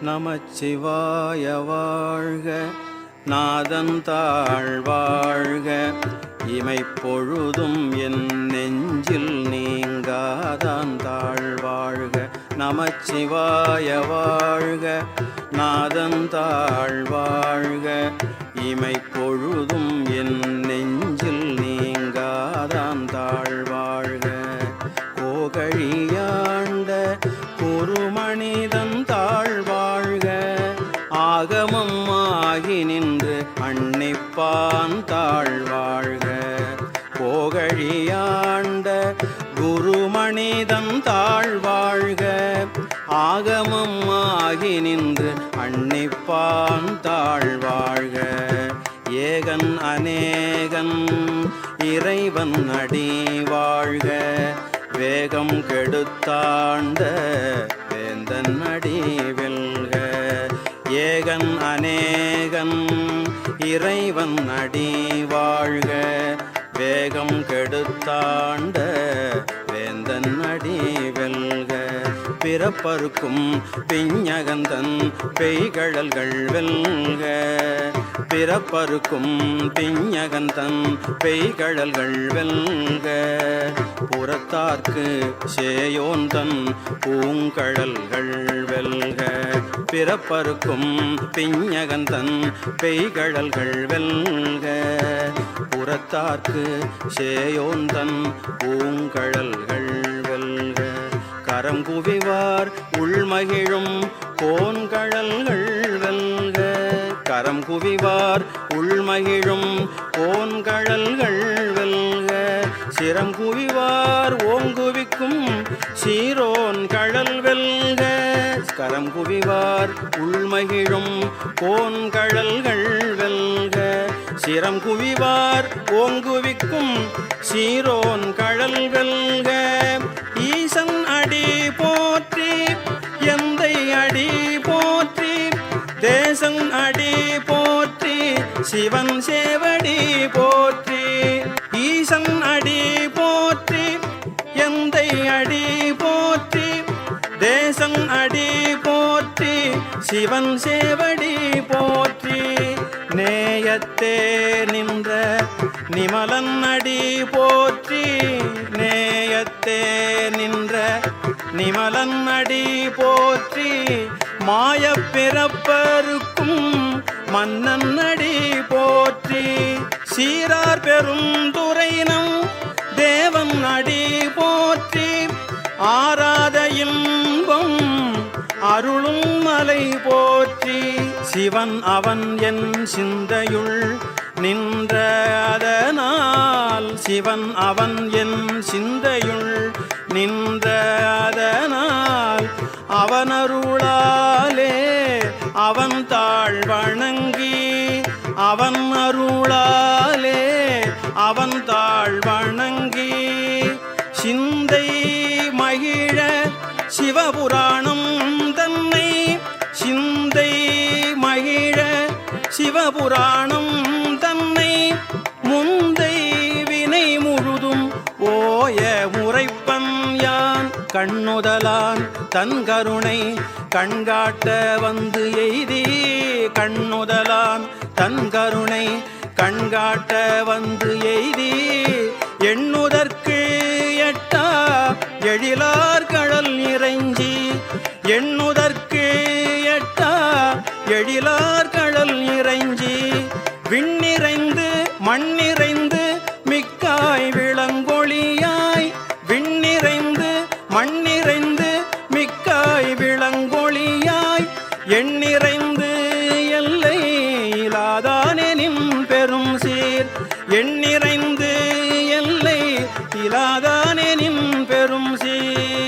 நமச்சிவாய வாழ்க. நாதன் தாழ் வாழ்க. இமைப்பொழுதும் என் நெஞ்சில் நீங்காதான் தாழ் வாழ்க. நமச்சிவாய வாழ்க. நாதன் தாழ் வாழ்க. இமைப்பொழுதும் என் நெஞ்சில் நீங்காதான் தாழ் வாழ்க. கோகழியாண்ட குருமனிதன் தாழ் வாழ்க. ஆகமம் ஆகி நின்று அன்னிப்பான் தாழ் வாழ்க. கோகழியாண்ட குருமனிதன் தாழ் வாழ்க. ஆகமம் ஆகி நின்று அன்னிப்பான் தாழ் வாழ்க. ஏகன் அநேகன் இறைவன் அடி வாழ்க. வேகம் கெடுத்தாண்ட வேந்தன் அடி வெல்க. ஏகன் அநேகன் இறைவன் அடி வாழ்க. வேகம் கெடுத்தாண்ட வேந்தன் அடி வெல்க. பிறப்பருக்கும் பிஞகந்தன் பெய்கழல்கள் வெல்க. பிறப்பருக்கும் பிஞகந்தன் பெய்கழல்கள் வெல்க. புறத்தார்க்கு சேயோந்தன் பூங்கழல்கள் வெல்க. பிறப்பருக்கும் பிஞகந்தன் பெய்கழல்கள் வெல்க. புறத்தார்க்கு சேயோந்தன் பூங்கழல்கள் வெல்க. கரம் குவிவார் உள்மகிழும் கோன்கழல்கள் வெல்க. கரம் குவிவார் உள்மகிழும் கோன்கழல்கள் வெல்க. சிரம் குவிவார் ஓங்குவிக்கும் சீரோன் கழல் வெல்க. கரம் குவிவார் உள்மகிழும் கோன்கழல்கள் வெல்க. சிரம் குவிவார் ஓங்குவிக்கும் சீரோன் கழல் வெல்க. ஈசன் அடி போற்றி எந்தை அடி போற்றி. தேசன் அடி போற்றி சிவன் சேவடி போற்றி. ஈசன் அடி போற்றி எந்தை அடி போற்றி. தேசன் அடி போற்றி சிவன் சேவடி போற்றி. நேயத்தே நின்ற நிமலன் அடி போற்றி. நேயத்தே நின்ற நிமலன் அடி போற்றி. மாயப் பிறப்பருக்கும் மன்னன் அடி போற்றி. சீரார் பெருந்துரைனம் தேவன் அடி போற்றி. ஆராத இன்பம் அருளும் மலை போற்றி. சிவன் அவன் என் சிந்தையுள் நின்ற அதனால். சிவன் அவன் என் சிந்தையுள் நின்ற அதனால். அவன் அருளாலே அவன் தாழ் வணங்கி. அவன் அருளாலே அவன் தாழ் வணங்கி. சிந்தை மகிழ சிவபுராணம் தன்னை. சிந்தை மகிழ சிவபுராணம் தன்னை. முந்தை வினை முழுதும் ஓய முறைப்பன் யான். கண்ணுதலான் தன் கருணை கண்காட்ட வந்து எய்தி. கண்ணுதலான் தன் கருணை கண்காட்ட வந்து எய்தி. எண்ணுதற்கு எட்டா எழிலார் கழல் இறைஞ்சி. எண்ணுதற்கு எட்டா எழிலார் கழல் இறைஞ்சி. விண்ணிறைந்து மண்ணிறைந்து மிக்காய் விளங்கொழியாய். விண்ணிறைந்து மண்ணிறைந்து மிக்காய் விளங்கொழியாய். எண்ணிறைந்து எல்லை இலாதானெனின் பெரும் சீர். எண்ணிறைந்து எல்லை இலாதானெனின் பெரும் சீர்.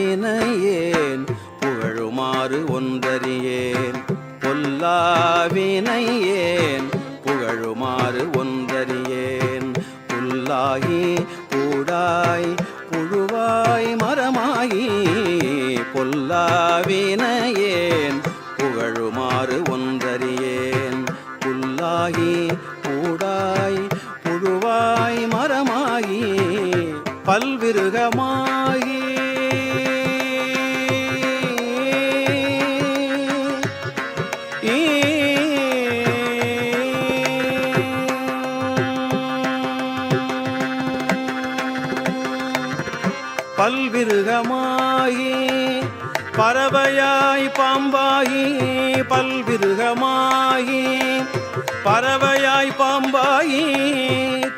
பொல்லாவினையேன் புகழுமாறு ஒன்றறியேன். பொல்லாவினையேன் புகழுமாறு ஒன்றறியேன். புல்லாகி பூடாய் புழுவாய் மரமாகி பொல்லாவினையேன் புகழுமாறு ஒன்றறியேன். புல்லாகி பூடாய் புழுவாய் மரமாகி பல்விருகமாகி பல்விருகமாகி பறவையாய் பாம்பாகி பல்விருகமாகி பறவையாய் பாம்பாகி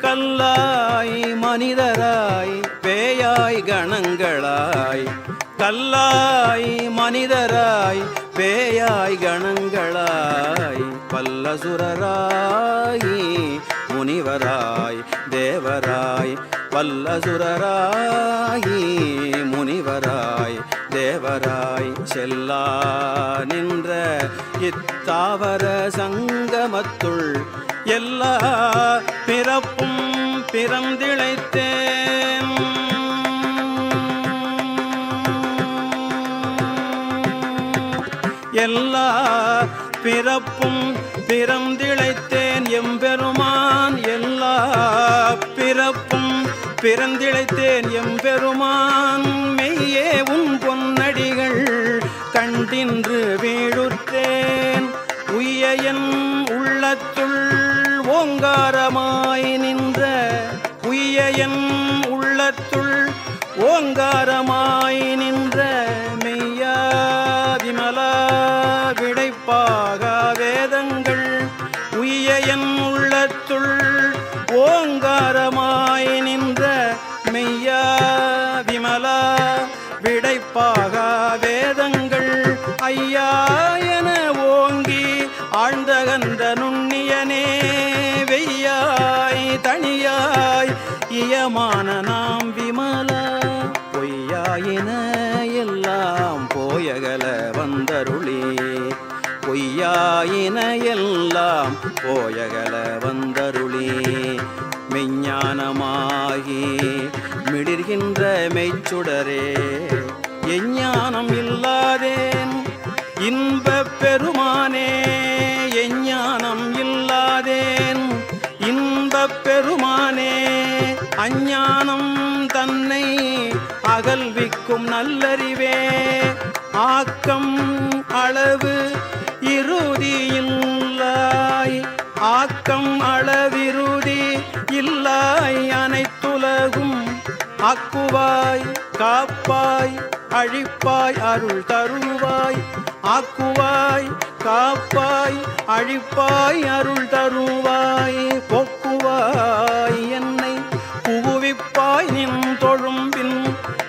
கல்லாய் மனிதராய் பேயாய் கணங்களாய் கல்லாய் மனிதராய் பேயாய் கணங்களாய் பல்லசுரராய் முனிவராய் தேவராய் வல்லசுரராய் முனிவராய் தேவராய் செல்லா நின்ற இத்தாவர சங்கமத்துள் எல்லா பிறப்பும் பிறந்திழைத்தேன். எல்லா பிறப்பும் பிறந்திழைத்தேன் எம்பெருமான். எல்லா பிறப்பும் பிறந்திழைத்தேன் எம்பெருமான். மெய்யே உன் பொன்னடிகள் கண்டின்று வீழுற்றேன். உய்ய என் உள்ளத்துள் ஓங்காரமாய் நின்ற உய்ய என் உள்ளத்துள் ஓங்காரமாய் நின்ற மெய்யா விமலா விடைப்பாக வேதங்கள் உய்ய என் உள்ளத்துள் ஓங்காரமாய் நின்ற மெய்யா விமலா விடைப்பாக வேதங்கள் ஐயா என ஓங்கி ஆழ்ந்தகன்ற நுண்ணியனே வெய்யாய் தனியாய் இயமான நாம் விமலா பொய்யாயின எல்லாம் போயகல வந்தருளே பொய்யாயின எல்லாம் போயகல வந்தருளே மெஞ்ஞானமாகி மிடிர்கின்ற மெய்ச்சுடரே எஞ்ஞானம் இல்லாதேன் இன்பப் பெருமானே எஞ்ஞானம் இல்லாதேன் இன்பப் பெருமானே அஞ்ஞானம் தன்னை அகல்விக்கும் நல்லறிவே ஆக்கம் அளவு இறுதி இல்லாய் ஆக்கம் அளவிருதி இல்லாய் அனைத்துலகும் ஆக்குவாய் காப்பாய் அழிப்பாய் அருள் தருவாய் ஆக்குவாய் காப்பாய் அழிப்பாய் அருள் தருவாய் போக்குவாய் என்னை புகுவிப்பாய் நின் தொழும்பின்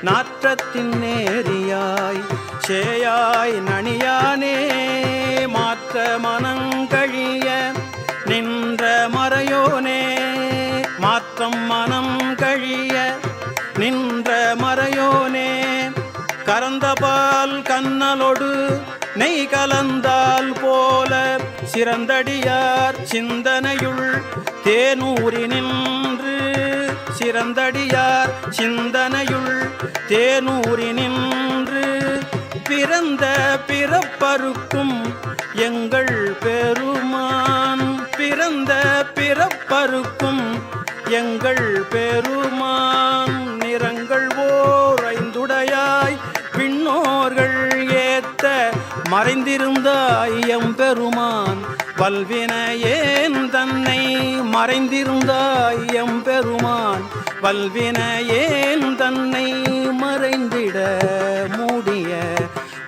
நாற்றத்தின் நேரியாய் சேயாய் நனியானே மாற்ற மனங்கழிய நின்ற மறையோனே மாற்றம் மனம் கழிய நின்ற மறையோனே கறந்தபால் கண்ணலொடு நெய் கலந்தால் போல சிறந்தடியார் சிந்தனையுள் தேனூரி நின்று சிறந்தடியார் சிந்தனையுள் தேனூரி நின்று பிறந்த பிறப்பருக்கும் எங்கள் பெருமான் பிறந்த பிறப்பருக்கும் எங்கள் பெருமான் நிறங்கள் ஓர் ஐந்துடையாய் விண்ணோர்கள் ஏத்த மறைந்திருந்தாய் எம்பெருமான் வல்வினையேன் தன்னை மறைந்திருந்தாய் எம்பெருமான் வல்வினையேன் தன்னை மறைந்திட மூடிய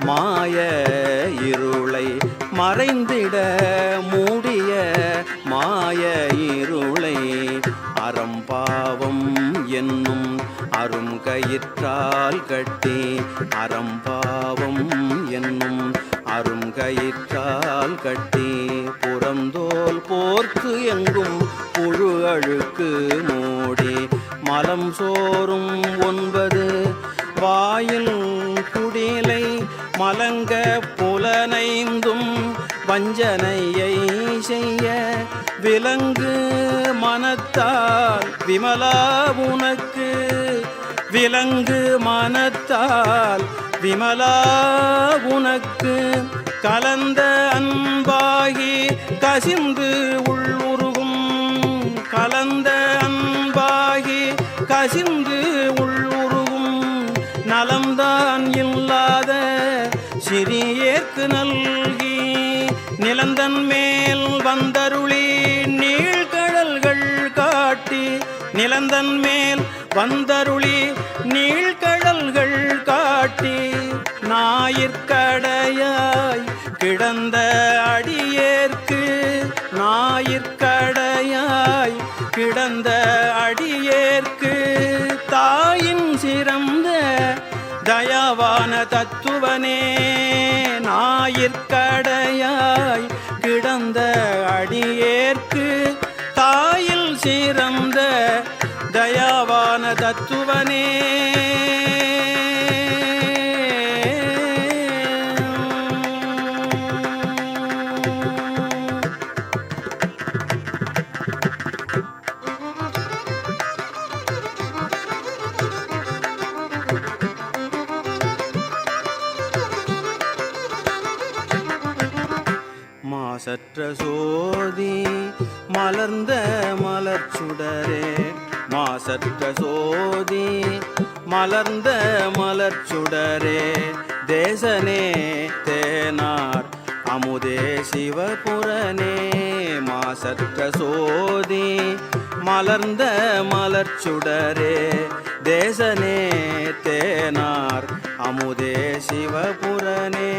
மாய இருளை மறைந்திட மூடிய மாய இருளை அறம்பாவம் என்னும் அரும் கயிற்றால் கட்டி அறம்பாவம் என்னும் அரும் கயிற்றால் கட்டி புறந்தோல் போர்க்கு எங்கும் புழு அழுக்கு மூடி மலம் சோறும் 9 வாயில் குடிலை மலங்க புலனைந்தும் வஞ்சனையை செய்ய விலங்கு மனத்தால் விமலா உனக்கு விலங்கு மனத்தால் விமலா உனக்கு கலந்த அன்பாகி கசிந்து உள்ளுருகும் கலந்த அன்பாகி கசிந்து உள்ளுருகும் நலம்தான் இல்லாத சிறியேற்கு நல்கி நிலந்தன் மேல் வந்தருளி நீழ்கடல்கள் காட்டி நிலந்தன் மேல் வந்தருளி நீழ்கடல்கள் காட்டி ஞாயிற்கடையாய் கிடந்த அடியேற்கு ஞாயிற்கடையாய் கிடந்த அடியேற்கு தாயின் சிறந்த தயாவான தத்துவனே ஞாயிற்கடையாய் கிடந்த அடியேற்கு தாயில் சிறந்த தயாவான தத்துவனே மாசற்ற சோதி மலர்ந்த மலர்ச்சுடரே மாசற்ற சோதி மலர்ந்த மலர்ச்சுடரே தேசனே தேனார் அமுதே சிவபுரனே மாசற்ற சோதி மலர்ந்த மலர்ச்சுடரே தேசனே தேனார் அமுதே சிவபுரனே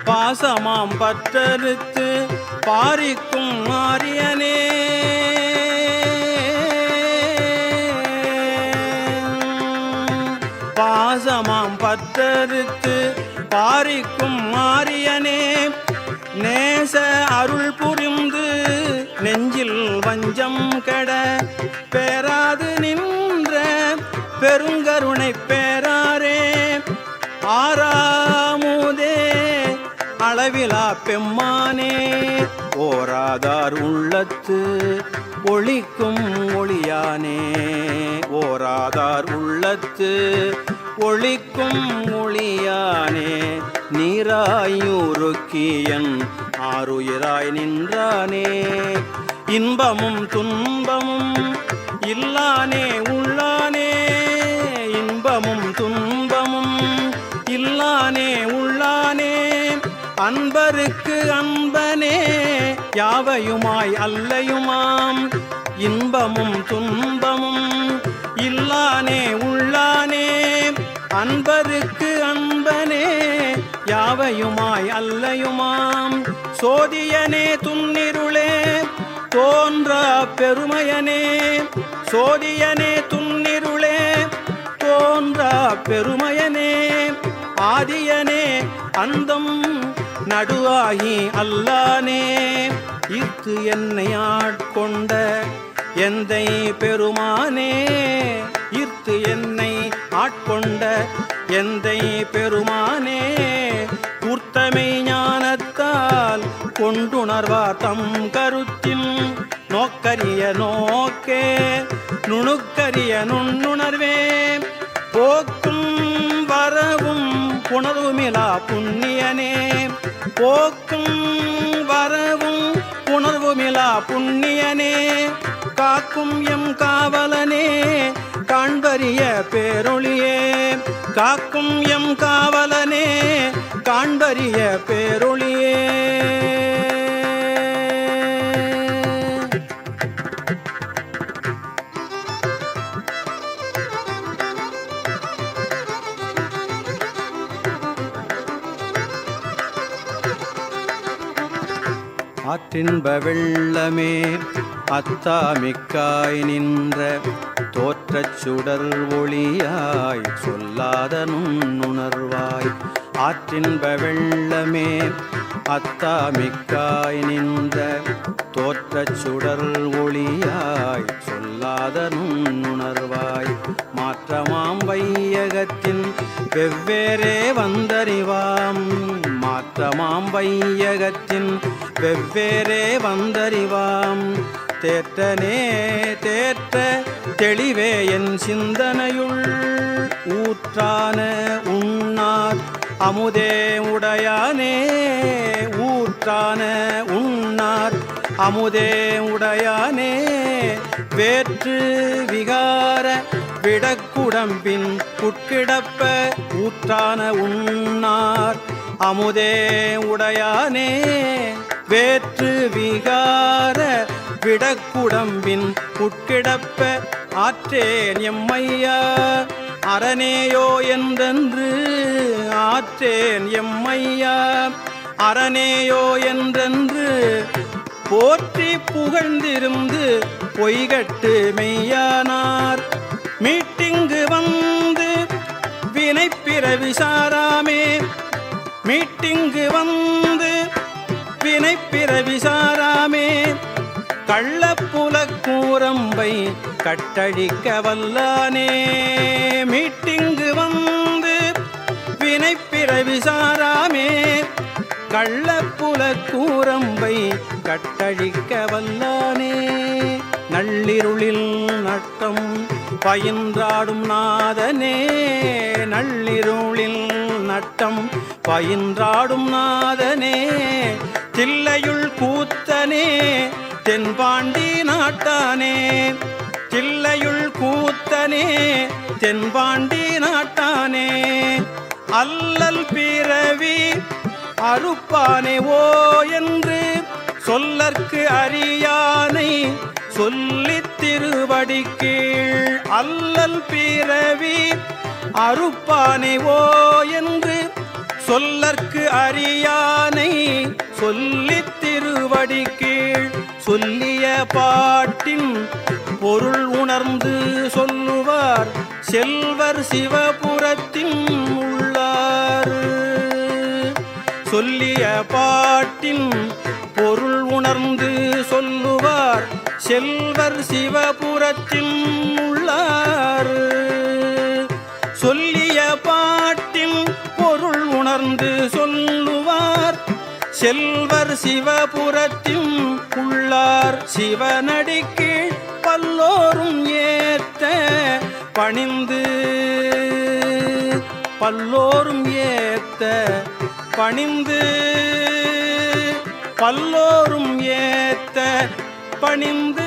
பாசமாம் பற்றறுத்து பாரிக்கும் மாரியனே பாசமாம் பற்றறுத்து பாரிக்கும் மாரியனே நேச அருள் புரிந்து நெஞ்சில் வஞ்சம் கெட பேராது நின்ற பெருங்கருணை பேராரே ஆறாமுதே அளவிலா பெம்மானே ஓராதார் உள்ளத்து ஒளிக்கும் ஒளியானே ஓராதார் உள்ளத்து ஒளிக்கும் ஒளியானே நீராயுருக்கியன் ஆருயிராய் நின்றானே இன்பமும் துன்பமும் இல்லானே உள்ளானே இன்பமும் துன்பமும் இல்லானே உள்ளானே அன்பருக்கு அன்பனே யாவையுமாய் அல்லையுமாம் இன்பமும் துன்பமும் இல்லானே உள்ளானே அன்பருக்கு அன்பனே யாவையுமாய் அல்லையுமாம் சோதியனே துன்னிருளே தோன்றா பெருமையனே சோதியனே துன்னிருளே தோன்றா பெருமையனே ஆதியனே அந்தம் நடுவாகி அல்லானே ஈர்த்து என்னை ஆட்கொண்ட எந்தை பெருமானே ஈர்த்து என்னை ஆட்கொண்ட எந்தை பெருமானே கூர்த்தமை ஞானத்தால் கொண்டுணர்வார் தம் கருத்தில் நோக்கரிய நோக்கே நுணுக்கரிய நுண்ணுணர்வே போக்கும் வரவும் புணர்வுமிலா புண்ணியனே போக்கும் வரவும் புணர்வுமிலா புண்ணியனே காக்கும் எம் காவலனே காண்பரிய பேரொளியே காக்கும் எம் காவலனே காண்பரிய பேரொளியே ஆற்றின்ப வெள்ளமே அத்தாமிக்காய் நின்ற தோற்றச் சுடர் ஒளியாய் சொல்லாத நுண்ணுணர்வாய் ஆற்றின்ப வெள்ளமே அத்தாமிக்காய் நின்ற தோற்றச் சுடர் ஒளியாய் சொல்லாத நுண்ணுணர்வாய் மாற்றமாம் வையகத்தின் வெவ்வேறே வந்தறிவாம் மாற்றமாம் வையகத்தின் வெவ்வேறே வந்தறிவாம் தேற்றனே தேற்ற தெளிவே என் சிந்தனையுள் ஊற்றான உண்ணார் அமுதே உடையானே ஊற்றான உண்ணார் அமுதே உடையானே வேற்று விகார விடக்குடம்பின் உட்கிடப்ப ஊற்றான உண்ணார் அமுதே உடையானே வேற்று விகார விடக்குடம்பின் உட்கிடப்ப ஆற்றேன் எம்மையா அரணேயோ என்றென்று ஆற்றேன் எம்மையா அரணேயோ என்றென்று போற்றி புகழ்ந்திருந்து பொய்கட்டு மெய்யானார் மீட்டிங்கு வந்து வினைப்பிறவி சாராமே மீட்டிங்கு வந்து வினைப்பிறவி சாராமே கள்ளப்புலக் கூரம்பை கட்டழிக்க வல்லானே மீட்டிங்கு வந்து வினைப்பிறவி சாராமே கள்ளப்புலக் கூரம்பை கட்டழிக்க வல்லானே நள்ளிருளில் நட்டம் பயின்றாடும் நாதனே நள்ளிருளில் நட்டம் பயின்றாடும் நாதனே தில்லையுள் கூத்தனே தென்பாண்டி நாட்டானே தில்லையுள் கூத்தனே தென்பாண்டி நாட்டானே அல்லல் பிறவி அறுப்பானே ஓ என்று சொல்லற்கு அறியானை சொல்லித் திருவடி கீழ் அல்லல் பிறவி அறுப்பானே ஓ என்று சொல்லற்கு அறியானை சொல்லித் திருவடி கீழ் சொல்லிய பாட்டின் பொருள் உணர்ந்து சொல்லுவார் செல்வர் சிவபுரத்தின் உள்ளார் சொல்லிய பாட்டின் பொருள் உணர்ந்து சொல்லுவார் செல்வர் சிவபுரத்தின் உள்ளார் சொல்லிய பாட்டின் பொருள் உணர்ந்து சொல்லுவார் செல்வர் சிவபுரத்தின் உள்ளார் சிவனடிக்கு பல்லோரும் ஏத்த பணிந்து பல்லோரும் ஏத்த பணிந்து பல்லோரும் ஏத்த பணிந்து